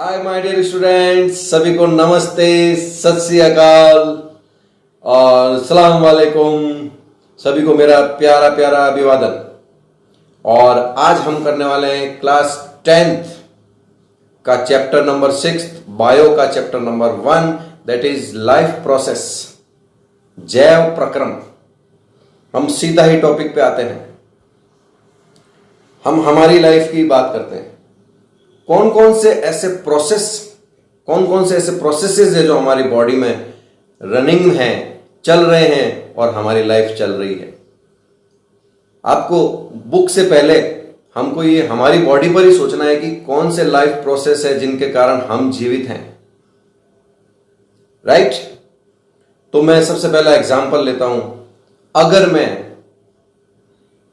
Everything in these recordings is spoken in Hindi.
हाय माय डियर स्टूडेंट्स, सभी को नमस्ते, सत श्री अकाल और सलाम वालेकुम। सभी को मेरा प्यारा प्यारा अभिवादन। और आज हम करने वाले हैं क्लास 10th का चैप्टर नंबर 6, बायो का chapter number 1, that is life process, जैव प्रक्रम। हम सीधा ही टॉपिक पे आते हैं। हम हमारी लाइफ की बात करते हैं। कौन कौन से ऐसे प्रोसेसेस है जो हमारी बॉडी में रनिंग है, चल रहे हैं और हमारी लाइफ चल रही है। आपको बुक से पहले हमको ये हमारी बॉडी पर ही सोचना है कि कौन से लाइफ प्रोसेस है जिनके कारण हम जीवित हैं, राइट? तो मैं सबसे पहला एग्जांपल लेता हूं। अगर मैं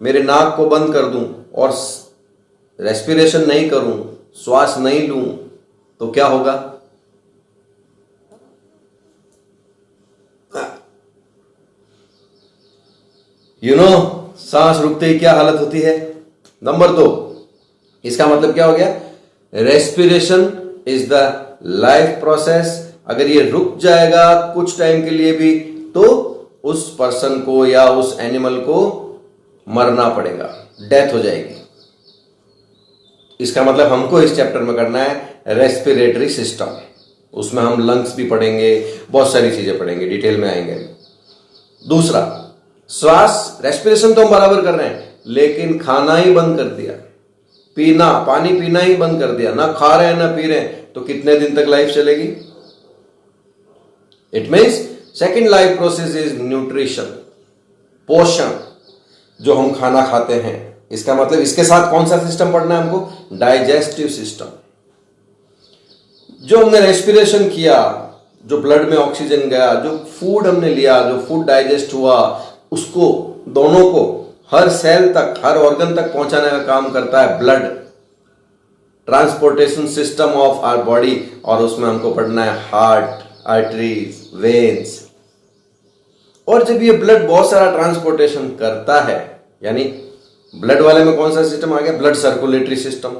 मेरे नाक को बंद कर दूं और रेस्पिरेशन नहीं करूं, श्वास नहीं लूं, तो क्या होगा? सांस रुकते ही क्या हालत होती है? नंबर 2, इसका मतलब क्या हो गया? Respiration is the life process. अगर ये रुक जाएगा कुछ टाइम के लिए भी तो उस पर्सन को या उस एनिमल को मरना पड़ेगा, डेथ हो जाएगी। इसका मतलब हमको इस चैप्टर में करना है रेस्पिरेटरी सिस्टम। उसमें हम लंग्स भी पढ़ेंगे, बहुत सारी चीजें पढ़ेंगे, डिटेल में आएंगे। दूसरा, श्वास, रेस्पिरेशन तो हम बराबर कर रहे हैं, लेकिन खाना ही बंद कर दिया, पानी पीना ही बंद कर दिया, ना खा रहे हैं ना पी रहे हैं, तो कितने दिन तक लाइफ चलेगी? It means second life process is nutrition, पोषण, जो हम खाना खाते हैं। इसका मतलब इसके साथ कौन सा सिस्टम पढ़ना है हमको? Digestive system. जो हमने रेस्पिरेशन किया, जो ब्लड में ऑक्सीजन गया, जो फूड हमने लिया, जो फूड डाइजेस्ट हुआ, उसको दोनों को हर सेल तक, हर ऑर्गन तक पहुंचाने का काम करता है blood, transportation system of our body. और उसमें हमको पढ़ना है हार्ट, आर्टरीज, वेन्स। और जब ये ब्लड बहुत सारा ट्रांसपोर्टेशन करता है, यानी ब्लड वाले में कौन सा सिस्टम आ गया? Blood circulatory system.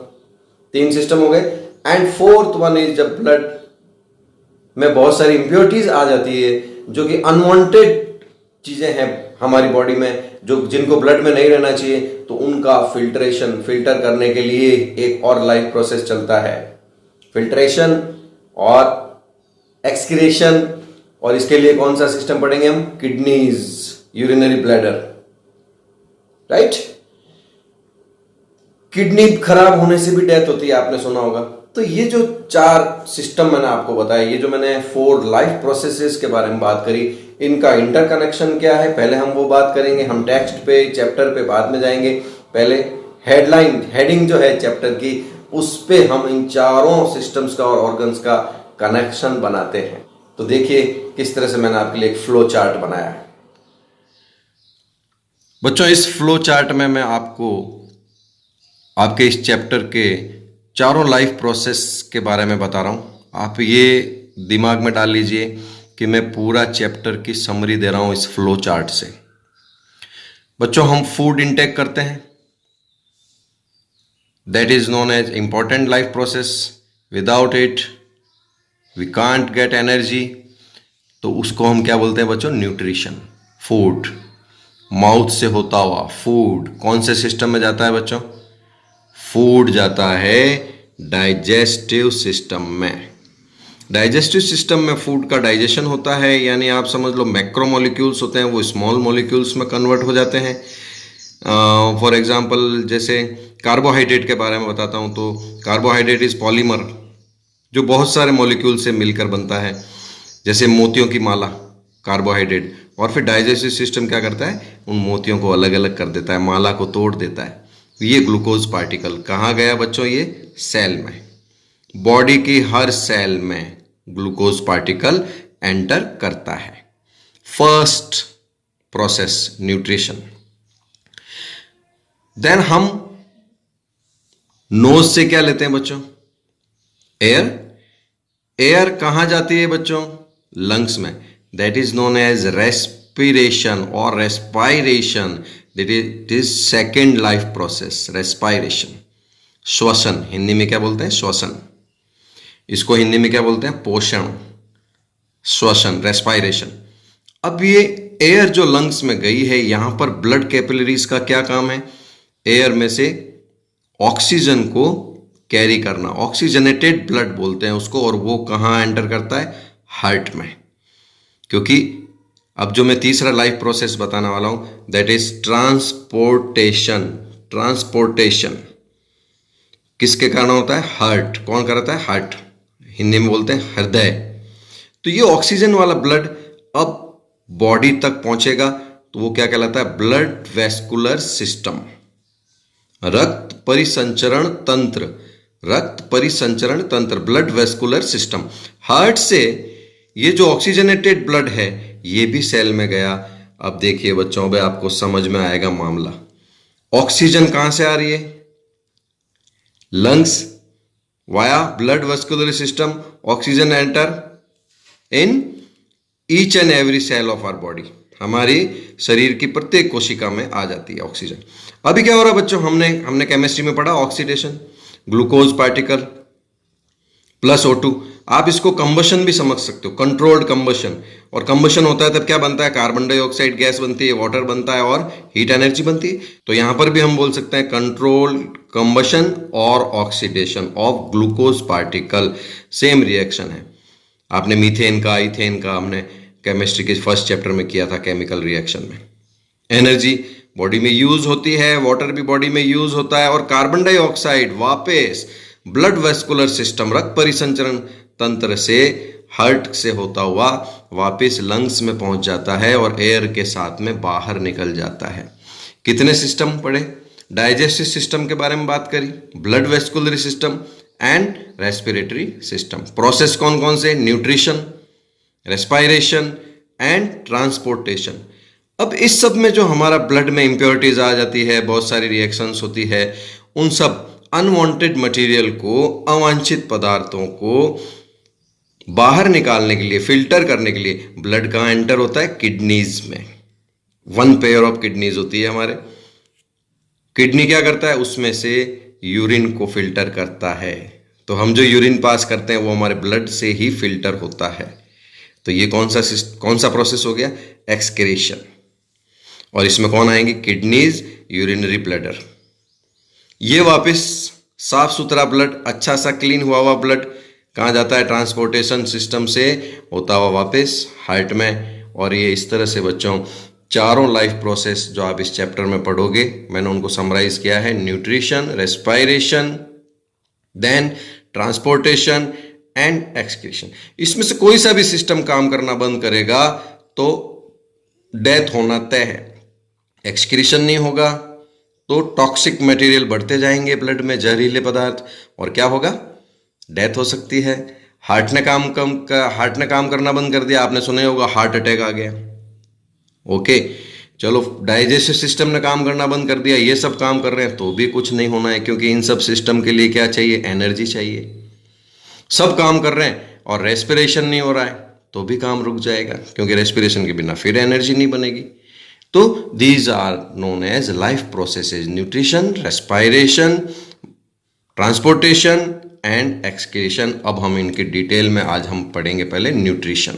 3 सिस्टम हो गए। एंड फोर्थ वन इज जब ब्लड में बहुत सारी इंप्योरिटीज आ जाती है, जो कि अनवांटेड चीजें हैं हमारी बॉडी में, जो जिनको ब्लड में नहीं रहना चाहिए, तो उनका फिल्टर करने के लिए एक और लाइफ प्रोसेस चलता है, फिल्ट्रेशन और एक्सक्रीशन। और इसके लिए कौन सा सिस्टम पढ़ेंगे हम? Kidneys, urinary bladder, right? Kidney खराब होने से भी डेथ होती है, आपने सुना होगा। तो ये जो 4 सिस्टम मैंने आपको बताया, ये जो मैंने 4 लाइफ प्रोसेसेस के बारे में बात करी, इनका इंटरकनेक्शन क्या है, पहले हम वो बात करेंगे। हम टेक्स्ट पे, चैप्टर पे बाद में जाएंगे। पहले हेडिंग जो है चैप्टर की, उस पे हम इन चारों सिस्टम्स का और ऑर्गन्स का कनेक्शन बनाते हैं। तो देखिए किस तरह से मैंने आपके लिए एक फ्लो चार्ट बनाया है। बच्चों, इस फ्लो चार्ट में मैं आपको आपके इस चैप्टर के चारों लाइफ प्रोसेस के बारे में बता रहा हूँ। आप ये दिमाग में डाल लीजिए कि मैं पूरा चैप्टर की समरी दे रहा हूँ इस फ्लो चार्ट से। बच्चों, हम फूड इंटेक करते हैं, that is known as important life process. Without it we can't get energy. तो उसको हम क्या बोलते हैं बच्चों? न्यूट्रिशन। फूड, माउथ से होता हुआ फूड कौन से सिस्टम में जाता है बच्चों? फूड जाता है डाइजेस्टिव सिस्टम में। डाइजेस्टिव सिस्टम में फूड का डाइजेशन होता है, यानी आप समझ लो मैक्रोमोलिक्यूल्स होते हैं, वो स्मॉल मॉलिक्यूल्स में कन्वर्ट हो जाते हैं। फॉर एग्जांपल, जैसे कार्बोहाइड्रेट के बारे में बताता हूँ, तो कार्बोहाइड्रेट इज पॉलीमर, जो बहुत सारे मॉलिक्यूल से मिलकर बनता है, जैसे मोतियों की माला, कार्बोहाइड्रेट। और फिर डाइजेस्टिव सिस्टम क्या करता है? उन मोतियों को अलग अलग कर देता है, माला को तोड़ देता है। ये ग्लूकोज पार्टिकल कहाँ गया बच्चों? ये सेल में, बॉडी की हर सेल में ग्लूकोज पार्टिकल एंटर करता है। First process nutrition. देन हम नोज से क्या लेते हैं बच्चों? एयर। एयर कहां जाती है बच्चों? लंग्स में। That is known as respiration और respiration. That is second life process, respiration, श्वसन। हिंदी में क्या बोलते हैं? श्वसन। इसको हिंदी में क्या बोलते हैं? पोषण, श्वसन, रेस्पायरेशन। अब ये एयर जो लंग्स में गई है, यहां पर ब्लड कैपिलरीज का क्या काम है? एयर में से ऑक्सीजन को कैरी करना, ऑक्सीजनेटेड ब्लड बोलते हैं उसको, और वो कहाँ एंटर करता है? हार्ट में। क्योंकि अब जो मैं तीसरा लाइफ प्रोसेस बताने वाला हूं, दैट इज ट्रांसपोर्टेशन। ट्रांसपोर्टेशन किसके कारण होता है? हार्ट। कौन कराता है? हार्ट। हिंदी में बोलते हैं हृदय। तो ये ऑक्सीजन वाला ब्लड अब बॉडी तक पहुंचेगा तो वो क्या कहलाता है? ब्लड वेस्कुलर सिस्टम, रक्त परिसंचरण तंत्र। रक्त परिसंचरण तंत्र, ब्लड वेस्कुलर सिस्टम। हार्ट से ये जो ऑक्सीजनेटेड ब्लड है ये भी सेल में गया। अब देखिए बच्चों, भाई आपको समझ में आएगा मामला। ऑक्सीजन कहां से आ रही है? Lungs, via blood vascular system, oxygen enter in each and every cell of our body. हमारी शरीर की प्रत्येक कोशिका में आ जाती है ऑक्सीजन। अभी क्या हो रहा है बच्चों? हमने केमिस्ट्री में पढ़ा oxidation, glucose particle plus O2। आप इसको कंबशन भी समझ सकते हो, कंट्रोल्ड कंबशन। और कंबशन होता है तब क्या बनता है? कार्बन डाइऑक्साइड गैस बनती है, वाटर बनता है और हीट एनर्जी बनती है। तो यहां पर भी हम बोल सकते हैं कंट्रोल कंबशन और oxidation of glucose particle, same reaction है। आपने मीथेन का, इथेन का हमने केमिस्ट्री के फर्स्ट चैप्टर में किया था, केमिकल रिएक्शन में। एनर्जी बॉडी में यूज होती है, वाटर भी बॉडी में यूज होता है, और कार्बन डाइऑक्साइड वापस ब्लड वेस्कुलर सिस्टम, रक्त परिसंचरण तंत्र से, हार्ट से होता हुआ वापस लंग्स में पहुंच जाता है और एयर के साथ में बाहर निकल जाता है। कितने सिस्टम पढ़े? डाइजेस्टिव सिस्टम के बारे में बात करी, blood vascular system and respiratory system. Process कौन कौन से? Nutrition, respiration and transportation. अब इस सब में जो हमारा ब्लड में इंप्योरिटीज आ जाती है, बहुत सारी रिएक्शंस होती है, उन सब अनवांटेड मटेरियल को, अवांछित पदार्थों को बाहर निकालने के लिए, फिल्टर करने के लिए ब्लड कहाँ एंटर होता है? किडनीज में। 1 पेयर ऑफ किडनीज होती है हमारे। किडनी क्या करता है? उसमें से यूरिन को फिल्टर करता है। तो हम जो यूरिन पास करते हैं वो हमारे ब्लड से ही फिल्टर होता है। तो ये कौन सा प्रोसेस हो गया? एक्सक्रीशन। और इसमें कौन आएंगे? Kidneys, urinary bladder. ये वापस साफ सुथरा ब्लड, अच्छा सा क्लीन हुआ ब्लड कहाँ जाता है? ट्रांसपोर्टेशन सिस्टम से होता हुआ वापस हार्ट में। और ये इस तरह से बच्चों चारों लाइफ प्रोसेस जो आप इस चैप्टर में पढ़ोगे, मैंने उनको समराइज किया है। Nutrition, respiration, then transportation and excretion. इसमें से कोई सा भी सिस्टम काम करना बंद करेगा तो डेथ होना तय है। एक्सक्रीशन नहीं होगा तो टॉक्सिक मटेरियल बढ़ते जाएंगे ब्लड में, जहरीले पदार्थ, और क्या होगा? डेथ हो सकती है। हार्ट ने काम करना बंद कर दिया, आपने सुना होगा हार्ट अटैक आ गया। ओके, चलो डाइजेस्टिव सिस्टम ने काम करना बंद कर दिया, ये सब काम कर रहे हैं तो भी कुछ नहीं होना है, क्योंकि इन सब सिस्टम के लिए क्या चाहिए? एनर्जी चाहिए। सब काम कर रहे हैं और रेस्पिरेशन नहीं हो रहा है तो भी काम रुक जाएगा, क्योंकि रेस्पिरेशन के बिना फिर एनर्जी नहीं बनेगी। तो these are known as life processes: nutrition, respiration, transportation and excretion. अब हम इनके डिटेल में आज हम पढ़ेंगे। पहले न्यूट्रिशन।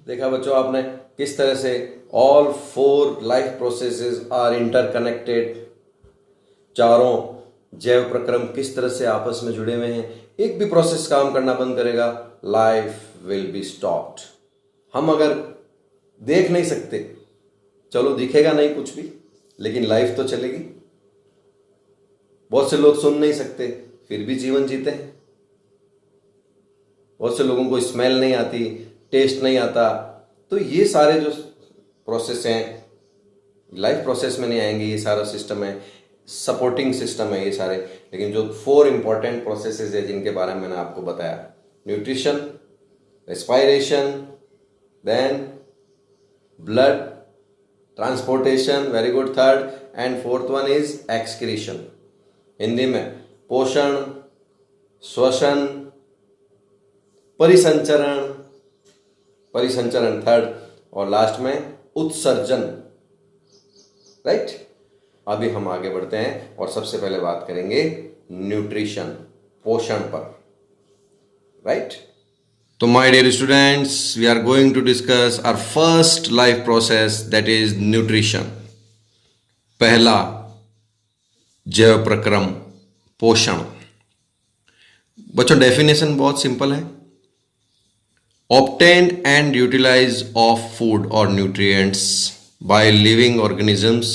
देखा बच्चों आपने किस तरह से all 4 life processes are interconnected. चारों जैव प्रक्रम किस तरह से आपस में जुड़े हुए हैं। एक भी प्रोसेस काम करना बंद करेगा, लाइफ विल बी स्टॉप्ड। हम अगर देख नहीं सकते, चलो दिखेगा नहीं कुछ भी, लेकिन लाइफ तो चलेगी। बहुत से लोग सुन नहीं सकते फिर भी जीवन जीते हैं। बहुत से लोगों को स्मेल नहीं आती, टेस्ट नहीं आता। तो ये सारे जो प्रोसेस हैं लाइफ प्रोसेस में नहीं आएंगे। ये सारा सिस्टम है, सपोर्टिंग सिस्टम है ये सारे। लेकिन जो 4 इंपॉर्टेंट प्रोसेसेस है जिनके बारे में मैंने आपको बताया, nutrition, respiration, then blood transportation, very good, third, and fourth one is excretion. Hindi में पोषण, श्वसन, परिसंचरण थर्ड, और लास्ट में उत्सर्जन। राइट। अभी हम आगे बढ़ते हैं और सबसे पहले बात करेंगे न्यूट्रिशन। पोषण पर, राइट। तो my dear students, we are going to discuss our first life process, that is nutrition. पहला जैव प्रक्रम पोषण। बच्चों डेफिनेशन बहुत सिंपल है। obtained and utilize of food or nutrients by living organisms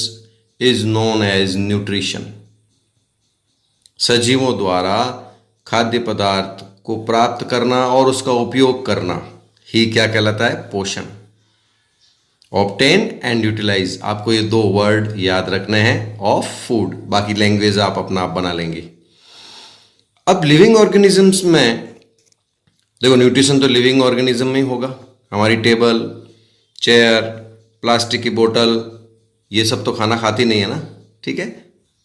is known as nutrition। सजीवों द्वारा खाद्य पदार्थ को प्राप्त करना और उसका उपयोग करना ही क्या कहलाता है? पोषण। ऑब्टेन एंड यूटिलाइज, आपको ये दो वर्ड याद रखने हैं ऑफ फूड, बाकी लैंग्वेज आप अपना आप बना लेंगे। अब लिविंग ऑर्गेनिजम्स में देखो, न्यूट्रिशन तो लिविंग ऑर्गेनिज्म में ही होगा। हमारी टेबल, चेयर, प्लास्टिक की बोतल, ये सब तो खाना खाती नहीं है ना, ठीक है।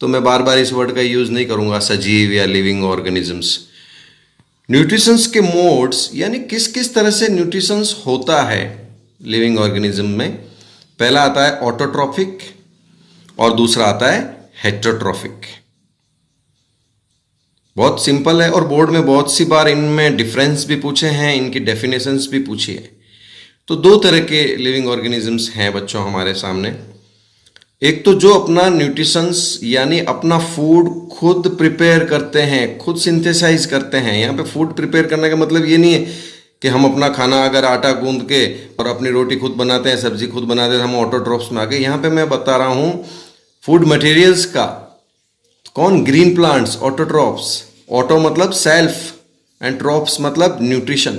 तो मैं बार बार इस वर्ड का यूज नहीं करूंगा, सजीव या लिविंग ऑर्गेनिजम्स। न्यूट्रिशंस के मोड्स, यानी किस किस तरह से न्यूट्रिशंस होता है लिविंग ऑर्गेनिज्म में। पहला आता है ऑटोट्रॉफिक और दूसरा आता है हेटरोट्रॉफिक। बहुत सिंपल है और बोर्ड में बहुत सी बार इनमें डिफरेंस भी पूछे हैं, इनकी डेफिनेशंस भी पूछी है। तो दो तरह के लिविंग ऑर्गेनिजम्स हैं बच्चों हमारे सामने। एक तो जो अपना न्यूट्रिशंस यानी अपना फूड खुद प्रिपेयर करते हैं, खुद सिंथेसाइज करते हैं। यहाँ पे फूड प्रिपेयर करने का मतलब ये नहीं है कि हम अपना खाना अगर आटा गूंद के और अपनी रोटी खुद बनाते हैं, सब्जी खुद बनाते हैं, हम ऑटोट्रॉफ्स में आ गए। यहाँ पे मैं बता रहा हूँ फूड मटेरियल्स का। कौन? Green plants, autotrophs. ऑटो मतलब सेल्फ एंड ट्रॉप्स मतलब न्यूट्रिशन।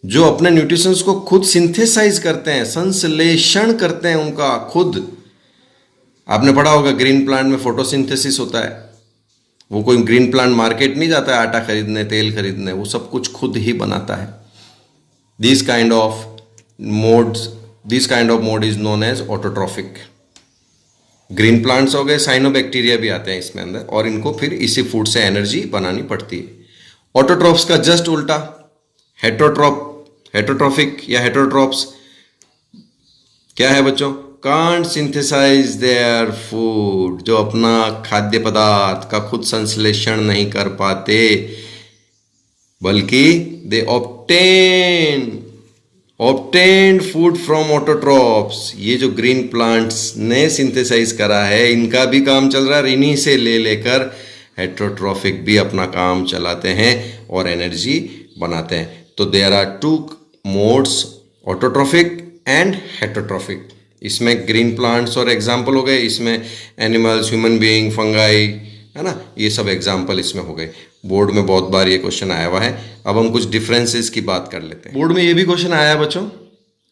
जो अपने न्यूट्रिशंस को खुद सिंथेसाइज करते हैं, संश्लेषण करते हैं उनका खुद। आपने पढ़ा होगा ग्रीन प्लांट में फोटोसिंथेसिस होता है। वो कोई ग्रीन प्लांट मार्केट नहीं जाता है आटा खरीदने, तेल खरीदने, वो सब कुछ खुद ही बनाता है। This kind of mode is known as autotrophic. Green plants हो गए, साइनोबैक्टीरिया भी आते हैं इसमें अंदर, और इनको फिर इसी फूड से एनर्जी बनानी पड़ती है। ऑटोट्रॉफ्स का जस्ट उल्टा हेटरोट्रॉफिक या हेटरोट्रॉप्स क्या है बच्चों? कांट सिंथेसाइज देयर फूड, जो अपना खाद्य पदार्थ का खुद संश्लेषण नहीं कर पाते, बल्कि दे ऑब्टेन्ड फूड फ्रॉम ऑटोट्रॉप्स। ये जो ग्रीन प्लांट्स ने सिंथेसाइज करा है, इनका भी काम चल रहा है, इन्हीं से ले लेकर हेटरोट्रॉफिक भी अपना काम चलाते हैं और एनर्जी बनाते हैं। तो there are two modes, autotrophic and heterotrophic. इसमें ग्रीन प्लांट्स और एग्जाम्पल हो गए, इसमें एनिमल्स, ह्यूमन बीइंग, फंगाई, है ना, ये सब एग्जाम्पल इसमें हो गए। बोर्ड में बहुत बार ये क्वेश्चन आया हुआ है। अब हम कुछ डिफरेंसेस की बात कर लेते हैं। बोर्ड में ये भी क्वेश्चन आया है बच्चों,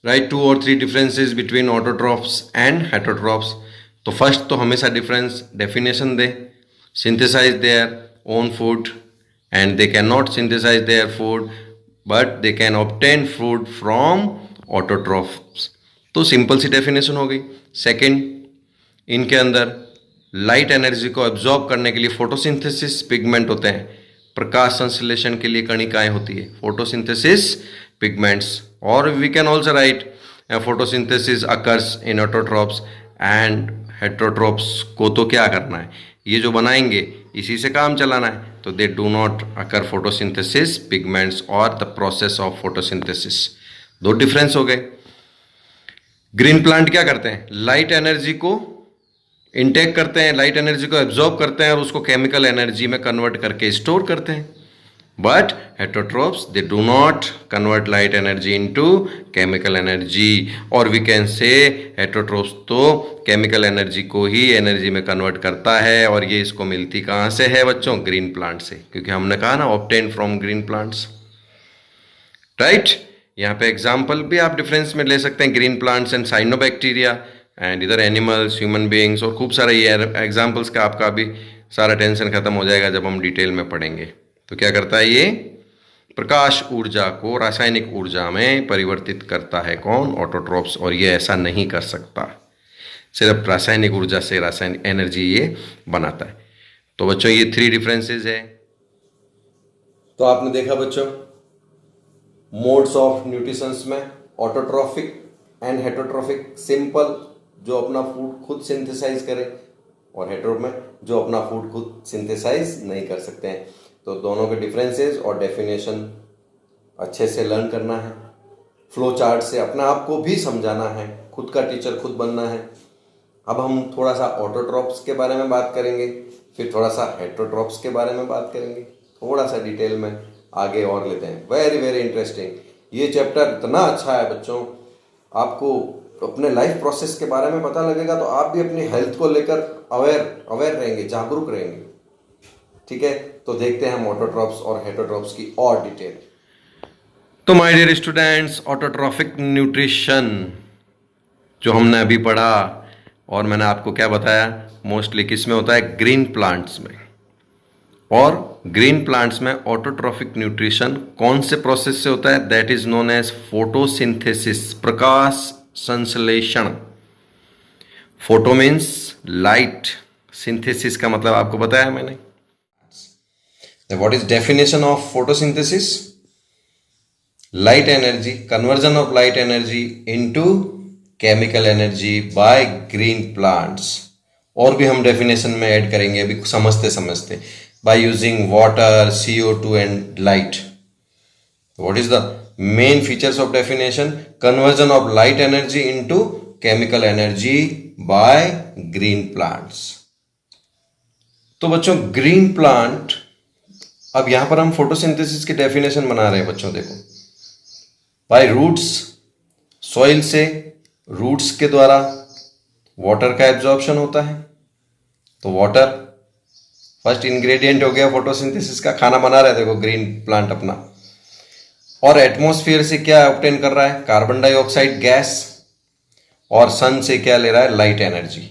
राइट 2 और 3 differences between autotrophs and heterotrophs. तो फर्स्ट तो हमेशा डिफरेंस डेफिनेशन दे। Synthesise their own food and they can not synthesise their food but they can obtain food from autotrophs. तो सिंपल सी डेफिनेशन हो गई। सेकेंड, इनके अंदर लाइट एनर्जी को एब्जॉर्ब करने के लिए फोटोसिंथेसिस पिगमेंट होते हैं। प्रकाश संश्लेषण के लिए कणिकाएं होती है, फोटोसिंथेसिस पिगमेंट्स। और we can also write photosynthesis occurs in autotrophs and heterotrophs को तो क्या करना है, ये जो बनाएंगे इसी से काम चलाना है। तो they do not occur photosynthesis pigments और द प्रोसेस ऑफ फोटोसिंथेसिस। दो डिफरेंस हो गए। ग्रीन प्लांट क्या करते हैं? लाइट एनर्जी को इनटेक करते हैं, लाइट एनर्जी को एब्जॉर्ब करते हैं और उसको केमिकल एनर्जी में कन्वर्ट करके स्टोर करते हैं। But heterotrophs they do not convert light energy into chemical energy. और वी कैन से हेटरोट्रॉप्स तो केमिकल एनर्जी को ही एनर्जी में कन्वर्ट करता है। और ये इसको मिलती कहाँ से है बच्चों? ग्रीन प्लांट से, क्योंकि हमने कहा ना obtain from green plants, right. यहाँ पे एग्जाम्पल भी आप डिफरेंस में ले सकते हैं, green plants and cyanobacteria, and इधर एनिमल्स, ह्यूमन बीइंग्स, और खूब सारे ये एग्जाम्पल्स का आपका भी सारा टेंशन खत्म हो जाएगा जब हम डिटेल में पढ़ेंगे। तो क्या करता है ये? प्रकाश ऊर्जा को रासायनिक ऊर्जा में परिवर्तित करता है। कौन? ऑटोट्रॉप्स। और ये ऐसा नहीं कर सकता, सिर्फ रासायनिक ऊर्जा से रासायनिक एनर्जी ये बनाता है। तो बच्चों ये 3 डिफरेंसेस है। तो आपने देखा बच्चों मोड्स ऑफ न्यूट्रिशंस में ऑटोट्रॉफिक एंड हेटरोट्रॉफिक, सिंपल जो अपना फूड खुद सिंथेसाइज करे, और हेटेरो में जो अपना फूड खुद सिंथेसाइज नहीं कर सकते हैं। तो दोनों के डिफरेंसेस और डेफिनेशन अच्छे से लर्न करना है, फ्लो चार्ट से अपने आप को भी समझाना है, खुद का टीचर खुद बनना है। अब हम थोड़ा सा ऑटोट्रॉप्स के बारे में बात करेंगे, फिर थोड़ा सा हेटरोट्रॉप्स के बारे में बात करेंगे, थोड़ा सा डिटेल में आगे और लेते हैं। वेरी वेरी इंटरेस्टिंग ये चैप्टर, इतना अच्छा है बच्चों। आपको अपने लाइफ प्रोसेस के बारे में पता लगेगा तो आप भी अपनी हेल्थ को लेकर अवेयर रहेंगे, जागरूक रहेंगे। ठीक है, तो देखते हैं हम ऑटोट्रॉप्स और हेटरोट्रॉप्स की और डिटेल। तो my dear students, autotrophic nutrition जो हमने अभी पढ़ा और मैंने आपको क्या बताया, मोस्टली किस में होता है, ग्रीन प्लांट्स में। और ग्रीन प्लांट्स में ऑटोट्रॉफिक न्यूट्रिशन कौन से प्रोसेस से होता है, that is known as photosynthesis, प्रकाश संश्लेषण। फोटो मीन्स लाइट, सिंथेसिस का मतलब आपको बताया मैंने। What is definition of photosynthesis? Light energy, conversion of light energy into chemical energy by green plants. और भी हम डेफिनेशन में ऐड करेंगे अभी समझते समझते। By using water, CO2 and light. What is the main features of definition? Conversion of light energy into chemical energy by green plants. तो बच्चों ग्रीन प्लांट, अब यहां पर हम फोटोसिंथेसिस की डेफिनेशन बना रहे हैं बच्चों। देखो, बाय रूट्स, सॉइल से रूट्स के द्वारा वाटर का एब्जॉर्प्शन होता है। तो वाटर फर्स्ट इंग्रेडिएंट हो गया फोटोसिंथेसिस का। खाना बना रहे, देखो ग्रीन प्लांट अपना। और एटमॉस्फेयर से क्या ऑब्टेन कर रहा है, कार्बन डाइऑक्साइड गैस। और सन से क्या ले रहा है, light energy,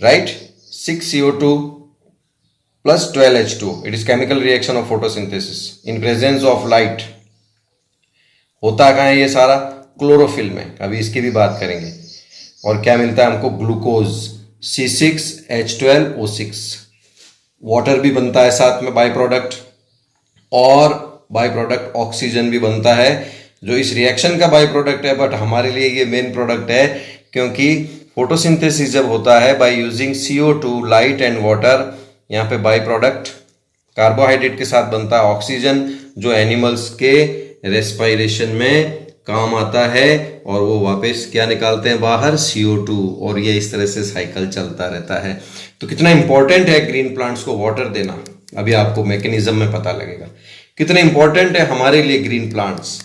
right. 6 CO2 plus 12 H2, it is chemical reaction of photosynthesis in presence of light. होता कहाँ है ये सारा, क्लोरोफिल में, अभी इसकी भी बात करेंगे। और क्या मिलता है हमको, ग्लूकोज C6H12O6। वाटर भी बनता है साथ में बाय प्रोडक्ट, और बाय प्रोडक्ट ऑक्सीजन भी बनता है, जो इस रिएक्शन का बाय प्रोडक्ट है, बट हमारे लिए ये मेन प्रोडक्ट है। क्योंकि फोटोसिंथेसिस जब होता है by using CO2, light and water, यहाँ पे बाय प्रोडक्ट कार्बोहाइड्रेट के साथ बनता है ऑक्सीजन, जो एनिमल्स के रेस्पिरेशन में काम आता है, और वो वापस क्या निकालते हैं बाहर, CO2। और ये इस तरह से साइकिल चलता रहता है। तो कितना इंपॉर्टेंट है ग्रीन प्लांट्स को वाटर देना, अभी आपको मैकेनिज्म में पता लगेगा कितने इंपॉर्टेंट है हमारे लिए ग्रीन प्लांट्स।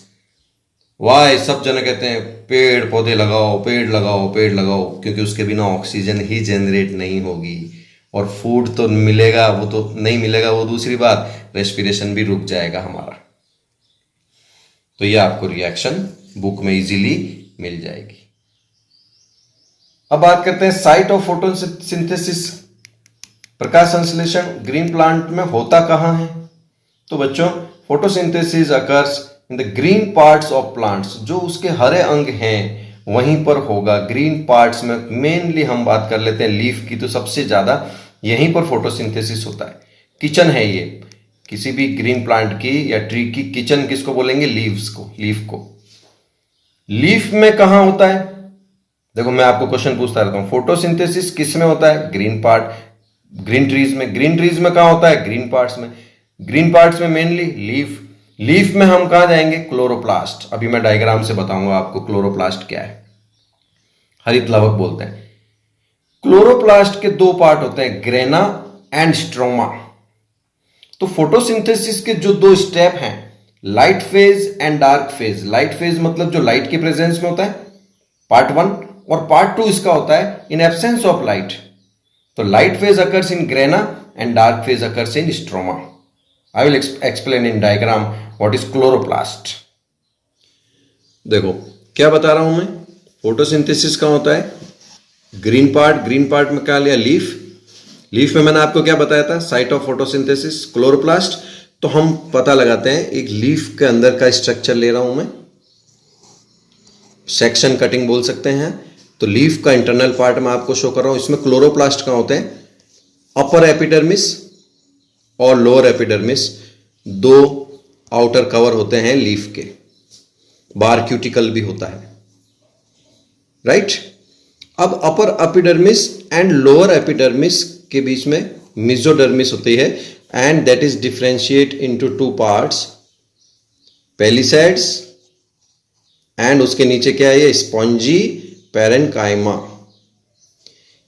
वाई सब जने कहते हैं पेड़ पौधे लगाओ, पेड़ लगाओ, पेड़ लगाओ, क्योंकि उसके बिना ऑक्सीजन ही जनरेट नहीं होगी। और फूड तो मिलेगा, वो तो नहीं मिलेगा, वो दूसरी बात, रेस्पिरेशन भी रुक जाएगा हमारा। तो ये आपको रिएक्शन बुक में इजीली मिल जाएगी। अब बात करते हैं साइट ऑफ फोटोसिंथेसिस, प्रकाश संश्लेषण ग्रीन प्लांट में होता कहां है। तो बच्चों photosynthesis occurs in the green parts of plants, जो उसके हरे अंग हैं वहीं पर होगा, ग्रीन पार्ट्स में। मेनली हम बात कर लेते हैं लीफ की, तो सबसे ज्यादा यहीं पर फोटोसिंथेसिस होता है। किचन है ये किसी भी ग्रीन प्लांट की या ट्री की, किचन किसको बोलेंगे, लीव्स को, लीफ को। लीफ में कहां होता है, देखो मैं आपको क्वेश्चन पूछता रहता हूं, फोटोसिंथेसिस किस में होता है, ग्रीन पार्ट, ग्रीन ट्रीज में। ग्रीन ट्रीज में कहां होता है, ग्रीन पार्ट्स में। ग्रीन पार्ट्स में मेनली लीफ। लीफ में हम कहां जाएंगे, क्लोरोप्लास्ट। अभी मैं डायग्राम से बताऊंगा आपको क्लोरोप्लास्ट क्या है, हरित लवक बोलते हैं। क्लोरोप्लास्ट के दो पार्ट होते हैं, ग्रेना एंड स्ट्रोमा। तो फोटोसिंथेसिस के जो दो स्टेप हैं, light phase and dark phase. Light phase मतलब जो लाइट के प्रेजेंस में होता है, पार्ट 1, और पार्ट 2 इसका होता है इन एब्सेंस ऑफ लाइट। तो light phase occurs in grana and dark phase occurs in stroma. I will explain in diagram what is chloroplast. देखो क्या बता रहा हूं मैं, फोटोसिंथेसिस का होता है ग्रीन पार्ट। ग्रीन पार्ट में क्या लिया, लीफ। लीफ में मैंने आपको क्या बताया था, साइट ऑफ फोटोसिंथेसिस क्लोरोप्लास्ट। तो हम पता लगाते हैं, एक लीफ के अंदर का स्ट्रक्चर ले रहा हूं मैं, सेक्शन कटिंग बोल सकते हैं। तो लीफ का इंटरनल पार्ट में आपको शो कर रहा हूं। इसमें क्लोरोप्लास्ट कहां होते हैं, अपर एपिडर्मिस और लोअर एपिडर्मिस, दो आउटर कवर होते हैं लीफ के। बार क्यूटिकल भी होता है, राइट। अब upper epidermis and lower epidermis के बीच में मेसोडर्मिस होती है, and that is differentiate into two parts, palisades and उसके नीचे क्या है ये स्पॉन्जी पैरेन्काइमा।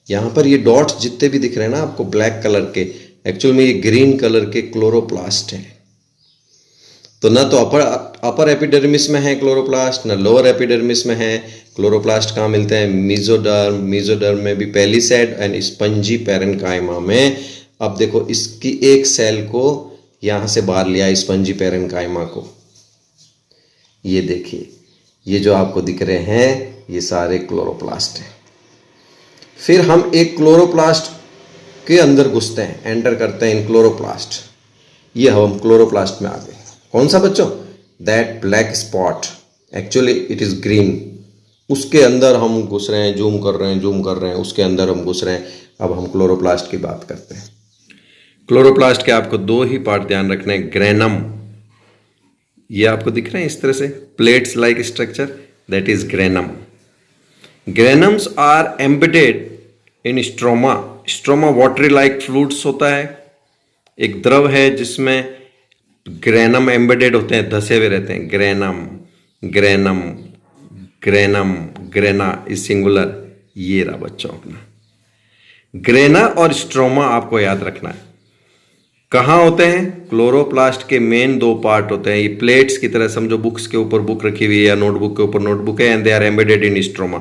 यहां पर ये डॉट्स जितने भी दिख रहे हैं ना आपको ब्लैक कलर के, एक्चुअल में ये ग्रीन कलर के क्लोरोप्लास्ट हैं। तो ना तो अपर एपिडर्मिस में है क्लोरोप्लास्ट, ना लोअर एपिडर्मिस में है। क्लोरोप्लास्ट कहाँ मिलते हैं? मेसोडर्म, मेसोडर्म में भी पेलिसैड एंड स्पंजी पैरेन्काइमा में। अब देखो इसकी एक सेल को यहां से बाहर लिया स्पंजी पैरेन्काइमा को, ये देखिए ये जो आपको दिख रहे हैं ये सारे क्लोरोप्लास्ट हैं। फिर हम एक क्लोरोप्लास्ट के अंदर घुसते हैं, एंटर करते हैं इन क्लोरोप्लास्ट। ये हम क्लोरोप्लास्ट में आ गए। कौन सा बच्चों? That black spot, actually it is green. उसके अंदर हम घुस रहे हैं, जूम कर रहे हैं, उसके अंदर हम घुस रहे हैं। अब हम क्लोरोप्लास्ट की बात करते हैं। क्लोरोप्लास्ट के आपको दो ही पार्ट ध्यान रखने हैं। ग्रेनम, ये आपको दिख रहे हैं इस तरह से plates like structure, that is granum. Granums are embedded in stroma. Stroma watery like fluids होता है, एक द्रव है जिसमें ग्रेनम एम्बेडेड होते हैं, धसे हुए रहते हैं। Granum, granum, granum, grana is singular. ये रहा बच्चों अपना ग्रेना और स्ट्रोमा, आपको याद रखना है। कहाँ होते हैं? क्लोरोप्लास्ट के मेन दो पार्ट होते हैं, ये प्लेट्स की तरह समझो, बुक्स के ऊपर बुक रखी हुई है या नोटबुक के ऊपर नोटबुक है, and they are embedded in stroma.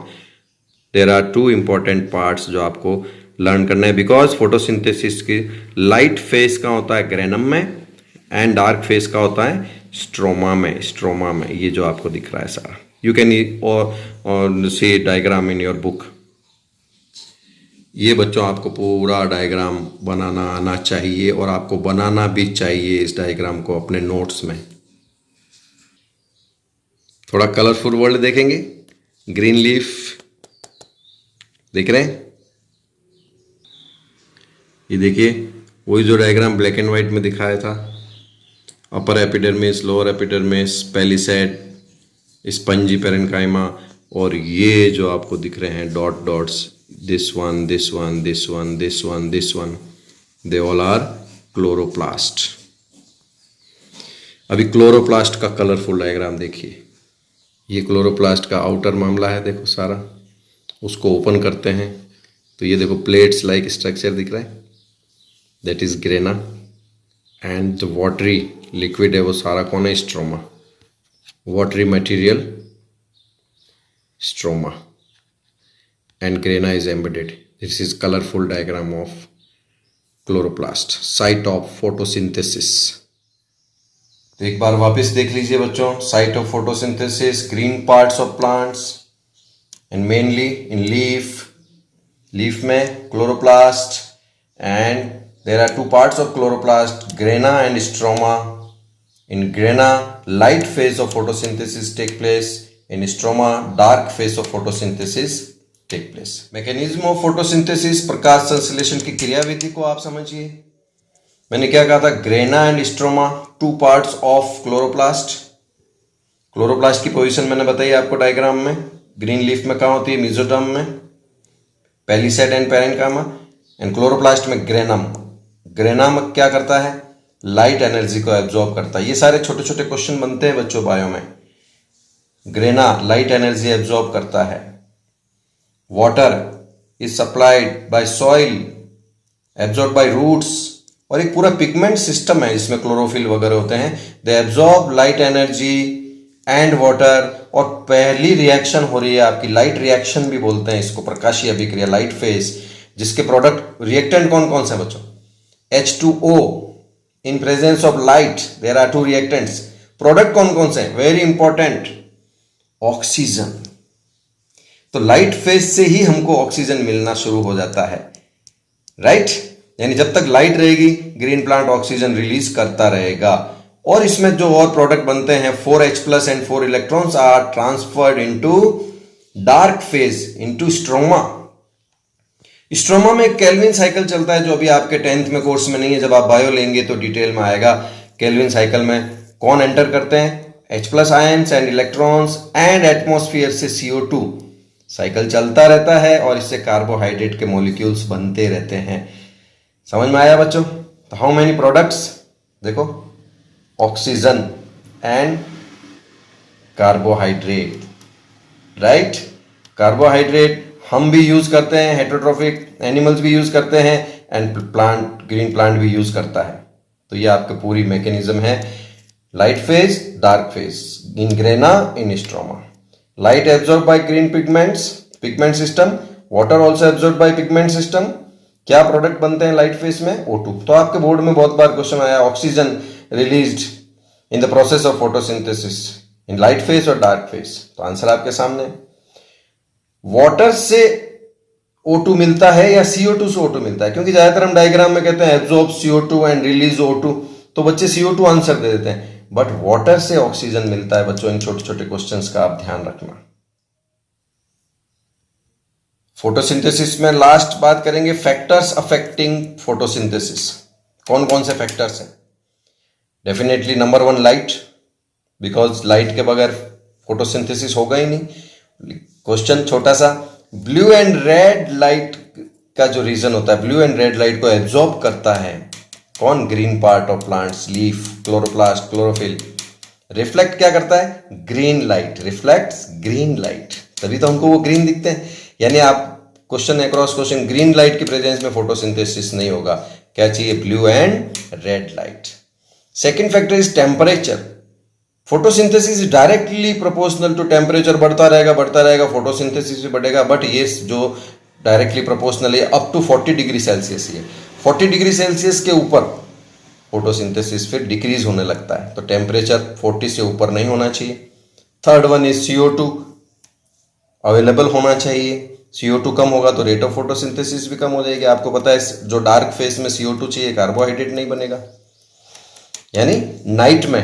There are two important parts जो आपको लर्न करना है, बिकॉज फोटोसिंथेसिस की लाइट फेस का होता है ग्रेनम में एंड डार्क फेस का होता है स्ट्रोमा में। स्ट्रोमा में ये जो आपको दिख रहा है सारा, you can C diagram in your book. ये बच्चों आपको पूरा डायग्राम बनाना आना चाहिए, और आपको बनाना भी चाहिए इस डायग्राम को अपने नोट्स में। थोड़ा कलरफुल वर्ल्ड देखेंगे। ग्रीन लीफ देख रहे हैं? ये देखिए वही जो डायग्राम ब्लैक एंड व्हाइट में दिखाया था, upper epidermis, lower epidermis, palisade, spongy parenchyma, और ये जो आपको दिख रहे हैं dot dots, this one, this one, this one, this one, this one, they all are chloroplast. अभी क्लोरोप्लास्ट का कलरफुल डायग्राम देखिए। ये क्लोरोप्लास्ट का आउटर मामला है, देखो सारा। उसको ओपन करते हैं तो ये देखो प्लेट्स लाइक स्ट्रक्चर दिख रहा है, दैट इज ग्रेना, एंड जो वाटरी लिक्विड है वो सारा कौन है? Stroma, watery material stroma, and grena is embedded. This is colorful diagram of chloroplast, site of photosynthesis. तो एक बार वापस देख लीजिए बच्चों, site of photosynthesis, green parts of plants and mainly in leaf में chloroplast, and there are two parts of chloroplast, grena and stroma. In grena, light phase of photosynthesis take place. In stroma, dark phase of photosynthesis take place. Mechanism of photosynthesis, प्रकाश संश्लेषण की क्रियाविधि को आप समझिए। मैंने क्या कहा था? Grana and stroma, two parts of chloroplast. Chloroplast की पोजीशन मैंने बताई आपको डायग्राम में। ग्रीन लीफ में कहाँ होती है? मेसोडर्म में, पेलिसैड एंड पैरेन्काइमा, एंड क्लोरोप्लास्ट में ग्रेनम। ग्रेनम क्या करता है? लाइट एनर्जी को एब्जॉर्ब करता है। ये सारे छोटे छोटे क्वेश्चन बनते हैं बच्चों बायो में। ग्रेना लाइट एनर्जी एब्जॉर्ब करता है। Water is supplied by soil, absorbed by roots, और एक पूरा पिगमेंट सिस्टम है जिसमें क्लोरोफिल वगैरह होते हैं। They absorb light energy and water, और पहली रिएक्शन हो रही है आपकी लाइट रिएक्शन भी बोलते हैं इसको, प्रकाशीय अभिक्रिया, लाइट फेज, जिसके प्रोडक्ट रिएक्टेंट कौन कौन से बच्चों? H2O, in presence of light there are two reactants. Product कौन कौन से? Very important, oxygen. तो लाइट फेज से ही हमको ऑक्सीजन मिलना शुरू हो जाता है, राइट? यानी जब तक लाइट रहेगी ग्रीन प्लांट ऑक्सीजन रिलीज करता रहेगा, और इसमें जो और प्रोडक्ट बनते हैं 4H+ and 4 electrons are transferred into dark phase, into stroma. Stroma में केल्विन साइकिल चलता है जो अभी आपके 10th में कोर्स में नहीं है, जब आप बायो लेंगे तो डिटेल में आएगा। केल्विन साइकिल में कौन एंटर करते हैं? H+ ions and electrons, and atmosphere से CO2। साइकिल चलता रहता है और इससे कार्बोहाइड्रेट के मॉलिक्यूल्स बनते रहते हैं। समझ में आया बच्चों? तो हाउ मेनी प्रोडक्ट्स, देखो oxygen and carbohydrate, right. Carbohydrate हम भी यूज करते हैं, हेटेरोट्रॉफिक एनिमल्स भी यूज करते हैं, एंड प्लांट, ग्रीन प्लांट भी यूज करता है। तो ये आपका पूरी मैकेनिज्म है, light phase, dark phase, in grana, in stroma. Light absorb by green pigments, pigment system, water also absorb by pigment system. क्या प्रोडक्ट बनते हैं लाइट फेज में? O2। तो आपके बोर्ड में बहुत बार क्वेश्चन आया, oxygen released in the process of photosynthesis in light phase और डार्क फेज। तो आंसर आपके सामने। वाटर से O2 मिलता है या CO2 से O2 मिलता है? क्योंकि ज्यादातर हम डायग्राम में कहते हैं absorb CO2 and release O2, तो बच्चे CO2 आंसर दे देते हैं, बट वाटर से ऑक्सीजन मिलता है बच्चों। इन छोटे छोटे क्वेश्चंस का आप ध्यान रखना। फोटोसिंथेसिस में लास्ट बात करेंगे फैक्टर्स अफेक्टिंग फोटोसिंथेसिस। कौन कौन से फैक्टर्स हैं? Definitely number 1 light, because light के बगैर फोटोसिंथेसिस होगा ही नहीं। क्वेश्चन छोटा सा, ब्लू एंड रेड लाइट का जो रीजन होता है, ब्लू एंड रेड लाइट को एब्जॉर्ब करता है कौन? Green part of plants, leaf, chloroplast, chlorophyll. Reflect क्या करता है? Green light, reflects green light, तभी तो हमको वो ग्रीन दिखते हैं। यानी आप question across question, green light की प्रेजेंस में फोटोसिंथेसिस नहीं होगा। क्या चाहिए? Blue and red light. Second factor is temperature. Photosynthesis is directly proportional to temperature, बढ़ता रहेगा, फोटोसिंथेसिस भी बढ़ेगा, बट ये जो डायरेक्टली प्रोपोर्शनल है अप टू 40 डिग्री सेल्सियस ही है। 40 डिग्री सेल्सियस के ऊपर फोटोसिंथेसिस फिर डिक्रीज होने लगता है, तो टेम्परेचर 40 से ऊपर नहीं होना चाहिए। Third one is CO2 available होना चाहिए। CO2 कम होगा तो रेट ऑफ फोटोसिंथेसिस भी कम हो जाएगी। आपको पता है जो डार्क फेस में CO2 चाहिए, कार्बोहाइड्रेट नहीं बनेगा। यानी नाइट में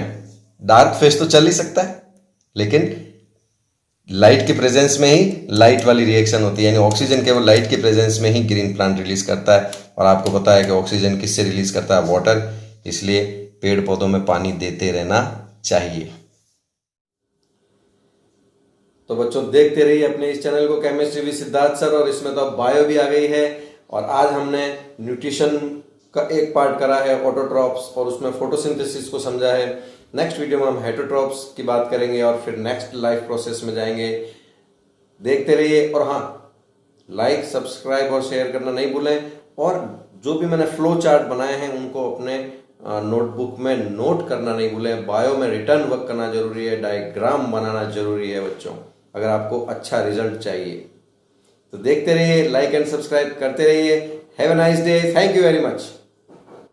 डार्क फेस तो चल ही सकता है, लेकिन लाइट के प्रेजेंस में ही लाइट वाली रिएक्शन होती है। यानी ऑक्सीजन केवल लाइट के प्रेजेंस में ही ग्रीन प्लांट रिलीज करता है। और आपको पता है कि ऑक्सीजन किससे रिलीज करता है? वाटर। इसलिए पेड़ पौधों में पानी देते रहना चाहिए। तो बच्चों देखते रहिए अपने इस चैनल को, केमिस्ट्री विद सिद्धार्थ सर, और इसमें तो अब बायो भी आ गई है। और आज हमने न्यूट्रिशन का एक पार्ट करा है, ऑटोट्रॉप्स, और उसमें फोटोसिंथेसिस को समझा है। नेक्स्ट वीडियो में हम हेटरोट्रॉप्स की बात करेंगे और फिर नेक्स्ट लाइफ प्रोसेस में जाएंगे। देखते रहिए, और हाँ, लाइक, सब्सक्राइब और शेयर करना नहीं भूलें। और जो भी मैंने फ्लो चार्ट बनाए हैं उनको अपने नोटबुक में नोट करना नहीं भूलें। बायो में रिटर्न वर्क करना जरूरी है, डायग्राम बनाना जरूरी है बच्चों, अगर आपको अच्छा रिजल्ट चाहिए। तो देखते रहिए, लाइक एंड सब्सक्राइब करते रहिए। Have a nice day, thank you very much.